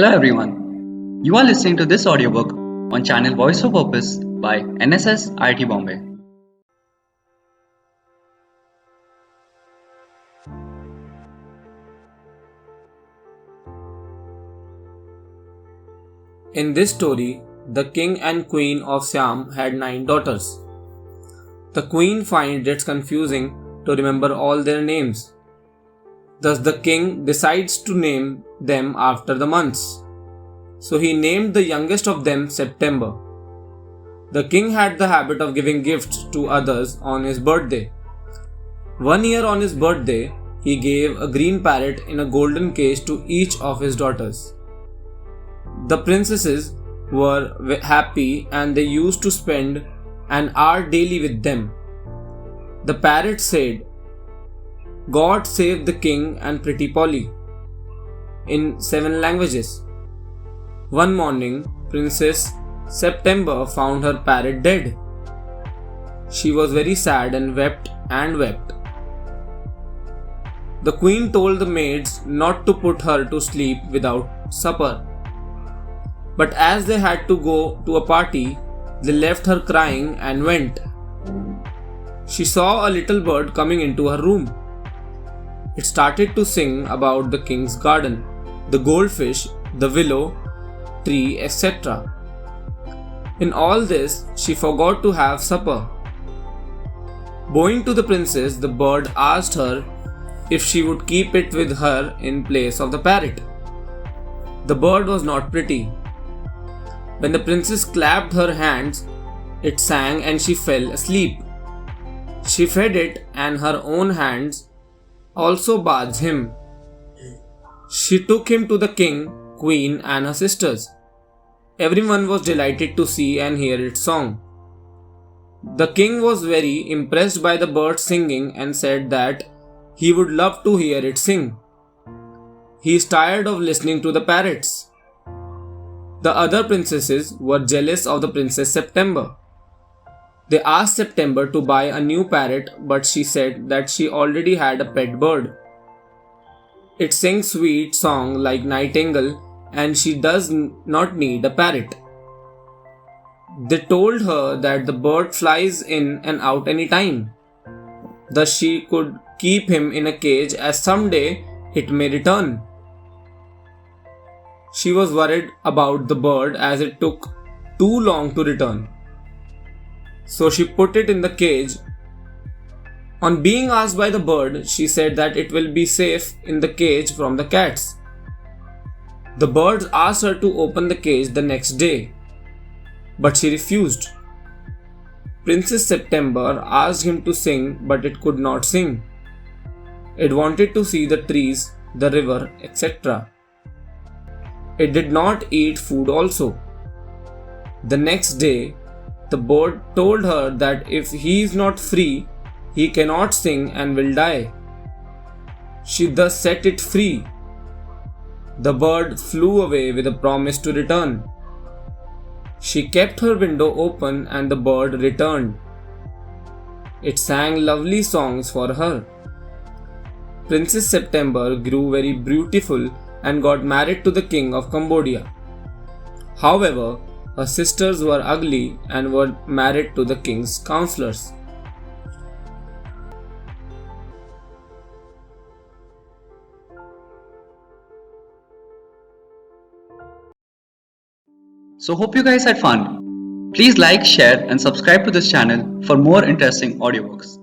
Hello everyone. You are listening to this audiobook on channel Voice for Purpose by NSS-IITB Bombay. In this story, the king and queen of Siam had 9 daughters. The queen finds it confusing to remember all their names. Thus the king decides to name them after the months. So he named the youngest of them September. The king had the habit of giving gifts to others on his birthday. One year on his birthday, he gave a green parrot in a golden cage to each of his daughters. The princesses were happy and they used to spend an hour daily with them. The parrot said, "God save the king and pretty Polly," in 7 languages. One morning, Princess September found her parrot dead. She was very sad and wept and wept. The queen told the maids not to put her to sleep without supper. But as they had to go to a party, they left her crying and went. She saw a little bird coming into her room. It started to sing about the king's garden, the goldfish, the willow tree, etc. In all this, she forgot to have supper. Bowing to the princess, the bird asked her if she would keep it with her in place of the parrot. The bird was not pretty. When the princess clapped her hands, it sang and she fell asleep. She fed it and her own hands also bathed him. She took him to the king, queen and her sisters. Everyone was delighted to see and hear its song. The king was very impressed by the bird singing and said that he would love to hear it sing. He is tired of listening to the parrots. The other princesses were jealous of the Princess September. They asked September to buy a new parrot, but she said that she already had a pet bird. It sings sweet song like nightingale and she does not need a parrot. They told her that the bird flies in and out any time. Thus she could keep him in a cage as someday it may return. She was worried about the bird as it took too long to return. So she put it in the cage. On being asked by the bird, she said that it will be safe in the cage from the cats. The birds asked her to open the cage the next day, but she refused. Princess September asked him to sing, but it could not sing. It wanted to see the trees, the river, etc. It did not eat food also. The next day, the bird told her that if he is not free, he cannot sing and will die. She thus set it free. The bird flew away with a promise to return. She kept her window open and the bird returned. It sang lovely songs for her. Princess September grew very beautiful and got married to the king of Cambodia. However, her sisters were ugly and were married to the king's counselors. So hope you guys had fun. Please like, share and subscribe to this channel for more interesting audiobooks.